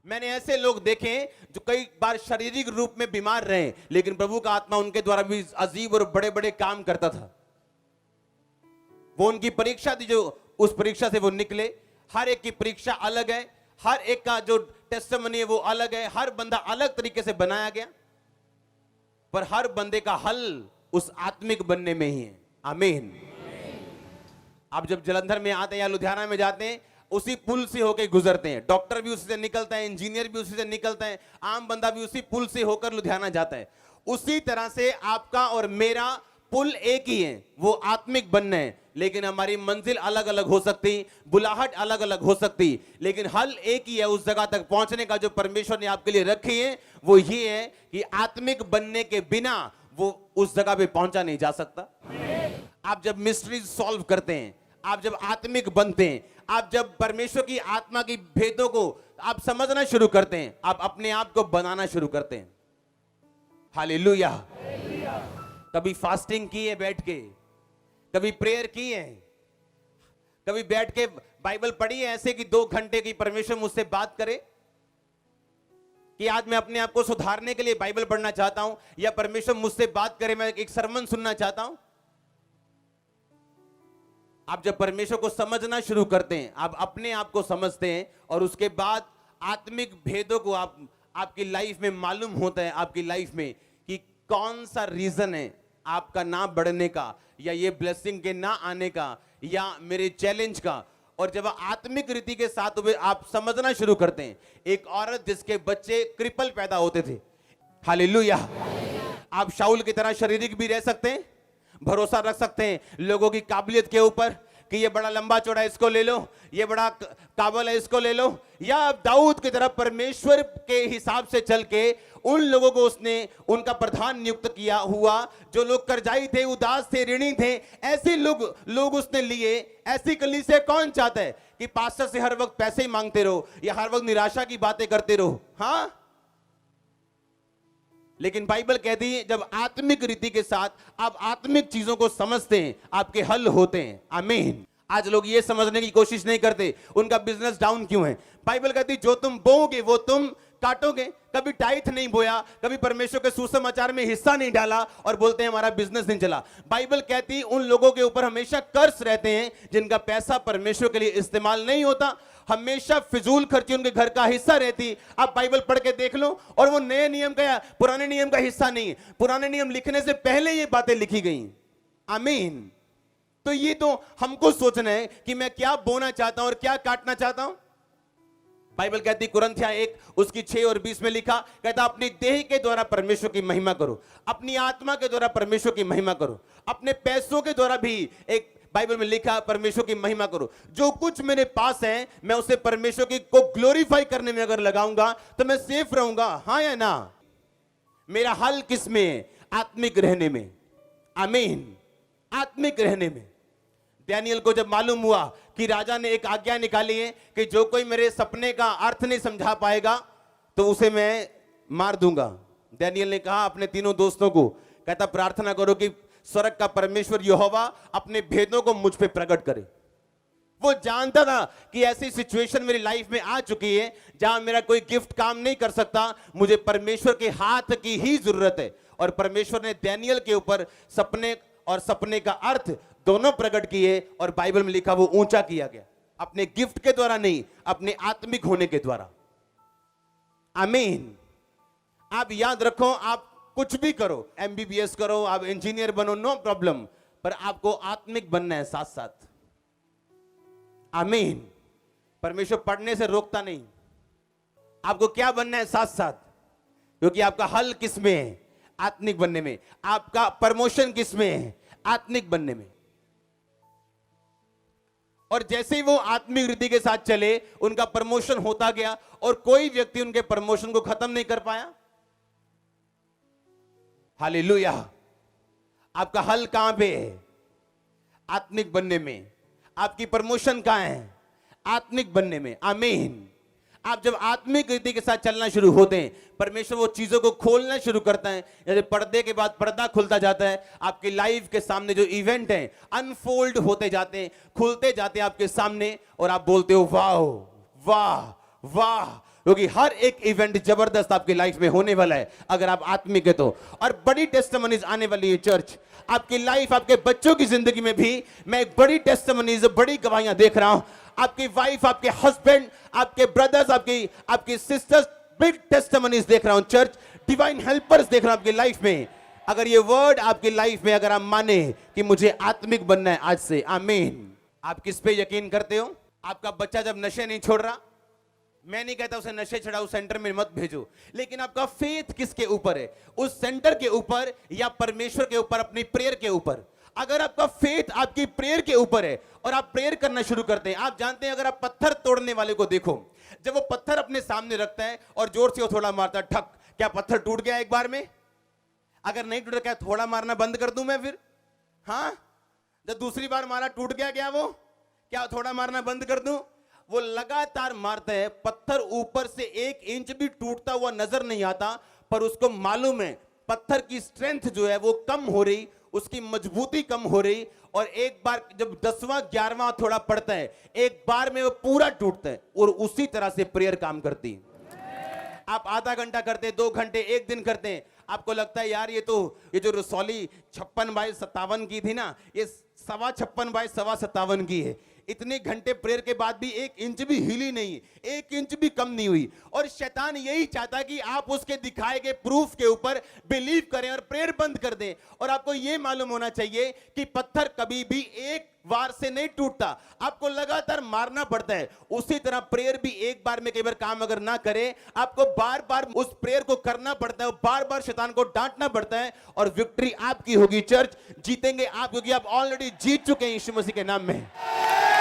मैंने ऐसे लोग देखे जो कई बार शारीरिक रूप में बीमार रहे, लेकिन प्रभु का आत्मा उनके द्वारा भी अजीब और बड़े बड़े काम करता था। वो उनकी परीक्षा थी, जो उस परीक्षा से वो निकले। हर एक की परीक्षा अलग है, हर एक का जो टेस्टिमनी है वो अलग है, हर बंदा अलग तरीके से बनाया गया, पर हर बंदे का हल उस आत्मिक बनने में ही है। आमीन। आप जब जलंधर में आते हैं या लुधियाना में जाते हैं, उसी पुल से होकर गुजरते हैं। डॉक्टर भी उसी से निकलता है, इंजीनियर भी उसी से निकलता है, आम बंदा भी उसी पुल से होकर लुधियाना जाता है। उसी तरह से आपका और मेरा पुल एक ही है, वो आत्मिक बनना है। लेकिन हमारी मंजिल अलग अलग हो सकती, बुलाहट अलग अलग हो सकती, लेकिन हल एक ही है। उस जगह तक पहुंचने का जो परमेश्वर ने आपके लिए रखी है वो ये है कि आत्मिक बनने के बिना वो उस जगह पे पहुंचा नहीं जा सकता। आप जब मिस्ट्री सॉल्व करते हैं, आप जब आत्मिक बनते हैं, आप जब परमेश्वर की आत्मा की भेदों को आप समझना शुरू करते हैं, आप अपने आप को बनाना शुरू करते हैं। हालेलुया। कभी फास्टिंग की है बैठ के, कभी प्रेयर की है, कभी बैठ के बाइबल पढ़ी है ऐसे कि 2 घंटे की परमेश्वर मुझसे बात करे कि आज मैं अपने आप को सुधारने के लिए बाइबल पढ़ना चाहता हूं, या परमेश्वर मुझसे बात करे, मैं एक सरमन सुनना चाहता हूं। आप जब परमेश्वर को समझना शुरू करते हैं, आप अपने आप को समझते हैं, और उसके बाद आत्मिक भेदों को आपकी लाइफ में मालूम होता है, आपकी लाइफ में कि कौन सा रीजन है आपका ना बढ़ने का, या ये ब्लेसिंग के ना आने का, या मेरे चैलेंज का। और जब आत्मिक रीति के साथ आप समझना शुरू करते हैं, एक औरत जिसके बच्चे क्रिपल पैदा होते थे, हालेलुया, आप शाऊल की तरह शारीरिक भी रह सकते हैं, भरोसा रख सकते हैं लोगों की काबिलियत के ऊपर कि ये बड़ा लंबा चौड़ा इसको ले लो, ये बड़ा काबल है इसको ले लो, या आप दाऊद की तरह परमेश्वर के हिसाब से चल के उन लोगों को उसने उनका प्रधान नियुक्त किया हुआ, जो लोग कर्जाई थे, उदास थे, ऋणी थे, ऐसे लोग उसने लिए। ऐसी कलीसिया कौन चाहता है कि पास्टर से हर वक्त पैसे ही मांगते रहो या हर वक्त निराशा की बातें करते रहो? हाँ, लेकिन बाइबल कहती है जब आत्मिक रीति के साथ आप आत्मिक चीजों को समझते हैं, आपके हल होते हैं। आमीन। आज लोग ये समझने की कोशिश नहीं करते उनका बिजनेस डाउन क्यों है। बाइबल कहती है जो तुम बोओगे वो तुम काटोगे। कभी टाइथ नहीं बोया, कभी परमेश्वर के सुसमाचार में हिस्सा नहीं डाला, और बोलते हैं हमारा बिजनेस नहीं चला। बाइबल कहती है उन लोगों के ऊपर हमेशा कर्ज रहते हैं जिनका पैसा परमेश्वर के लिए इस्तेमाल नहीं होता, हमेशा फिजूल खर्ची उनके घर का हिस्सा रहती। आप बाइबल पढ़ के देख लो, और वो नए नियम का या पुराने नियम का हिस्सा नहीं है, पुराने नियम लिखने से पहले ये बातें लिखी गई। आमीन। तो ये तो हमको सोचना है कि मैं क्या बोना चाहता हूं और क्या काटना चाहता हूं। बाइबल कहती कुरिन्थियों 1 उसकी 6 और 20 में लिखा, कहता अपनी देह के द्वारा परमेश्वर की महिमा करो, अपनी आत्मा के द्वारा परमेश्वर की महिमा करो, अपने पैसों के द्वारा भी, एक बाइबल में लिखा, परमेश्वर की महिमा करो। जो कुछ मेरे पास है मैं उसे परमेश्वर की को ग्लोरीफाई करने में अगर लगाऊंगा तो मैं सेफ रहूंगा। हाँ या ना? मेरा हल किस में है? आत्मिक रहने में। आमीन। आत्मिक रहने में। डैनियल को जब मालूम हुआ कि राजा ने एक आज्ञा निकाली है कि जो कोई मेरे सपने का अर्थ नहीं समझा पाएगा तो उसे मैं मार दूंगा, डैनियल ने कहा अपने तीनों दोस्तों को, कहता प्रार्थना करो कि स्वर्ग का परमेश्वर यहोवा अपने भेदों को मुझ पे प्रकट करे। वो जानता था कि ऐसी सिचुएशन मेरी लाइफ में आ चुकी है जहां मेरा कोई गिफ्ट काम नहीं कर सकता, मुझे परमेश्वर के हाथ की ही जरूरत है। और परमेश्वर ने डैनियल के ऊपर सपने और सपने का अर्थ दोनों प्रकट किए, और बाइबल में लिखा वो ऊंचा किया गया, अपने गिफ्ट के द्वारा नहीं, अपने आत्मिक होने के द्वारा। आमीन। आप याद रखो, आप कुछ भी करो, एमबीबीएस करो, आप इंजीनियर बनो, नो प्रॉब्लम, पर आपको आत्मिक बनना है साथ साथ। आमीन। परमेश्वर पढ़ने से रोकता नहीं, आपको क्या बनना है साथ साथ, क्योंकि आपका हल किस में है? आत्मिक बनने में। आपका प्रमोशन किस में है? आत्मिक बनने में। और जैसे ही वो आत्मिक रीति के साथ चले, उनका प्रमोशन होता गया, और कोई व्यक्ति उनके प्रमोशन को खत्म नहीं कर पाया। हालेलुया। आपका हल कहां पे है? आत्मिक बनने में। आपकी प्रमोशन कहां है? आत्मिक बनने में। आमीन। आप जब आत्मिक रीति के साथ चलना शुरू होते हैं, परमेश्वर वो चीजों को खोलना शुरू करता है। जैसे पर्दे के बाद पर्दा खुलता जाता है, आपकी लाइफ के सामने जो इवेंट हैं अनफोल्ड होते जाते हैं, खुलते जाते हैं आपके सामने, और आप बोलते हो वाह वाह वाह क्योंकि हर एक इवेंट जबरदस्त आपकी लाइफ में होने वाला है अगर आप आत्मिक है तो। और बड़ी टेस्टिमनीज आने वाली है चर्च, आपकी लाइफ, आपके बच्चों की जिंदगी में भी मैं एक बड़ी टेस्टिमनीज, बड़ी गवाहियां देख रहा हूं। आपकी वाइफ, आपके हस्बैंड, आपके ब्रदर्स, आपकी सिस्टर्स, बिग टेस्टिमनीज देख रहा हूं चर्च। डिवाइन हेल्पर्स देख रहा हूं आपकी लाइफ में। अगर ये वर्ड आपकी लाइफ में अगर आप माने कि मुझे आत्मिक बनना है आज से, आमीन। आप किस पे यकीन करते हो? आपका बच्चा जब नशे नहीं छोड़ रहा, मैं नहीं कहता उसे नशे छुड़ाओ सेंटर में मत भेजो, लेकिन आपका फेथ किसके ऊपर है? उस सेंटर के ऊपर या परमेश्वर के ऊपर, अपनी प्रेयर के ऊपर? अगर आपका फेथ आपकी प्रेयर के ऊपर है और आप प्रेयर करना शुरू करते हैं, आप जानते हैं अगर आप पत्थर तोड़ने वाले को देखो, जब वो पत्थर अपने सामने रखता है और जोर से वो थोड़ा मारता है, ठक, क्या पत्थर टूट गया एक बार में? अगर नहीं टूटा, क्या थोड़ा मारना बंद कर दूं मैं फिर? हाँ, जब दूसरी बार मारा टूट गया, क्या वो, क्या थोड़ा मारना बंद कर दूं? वो लगातार मारता है, पत्थर ऊपर से 1 इंच भी टूटता हुआ नजर नहीं आता, पर उसको मालूम है पत्थर की स्ट्रेंथ जो है वो कम हो रही, उसकी मजबूती कम हो रही, और एक बार जब 10वां 11वां थोड़ा पड़ता है, एक बार में वो पूरा टूटता है। और उसी तरह से प्रेयर काम करती है। आप आधा घंटा करते, 2 घंटे, 1 दिन करते हैं, आपको लगता है यार ये जो रसौली 56x57 की थी ना, ये 56x57 की है। इतने घंटे प्रेयर के बाद भी 1 इंच भी हिली नहीं, 1 इंच भी कम नहीं हुई। और शैतान यही चाहता कि आप उसके दिखाए गए प्रूफ के ऊपर बिलीव करें और प्रेयर बंद कर दें। और आपको यह मालूम होना चाहिए कि पत्थर कभी भी एक बार से नहीं टूटता, आपको लगातार मारना पड़ता है। उसी तरह प्रेयर भी एक बार में कई बार काम अगर ना करे, आपको बार बार उस प्रेयर को करना पड़ता है, बार बार शैतान को डांटना पड़ता है, और विक्ट्री आपकी होगी चर्च। जीतेंगे आप, क्योंकि आप ऑलरेडी जीत चुके हैं यीशु मसीह के नाम में।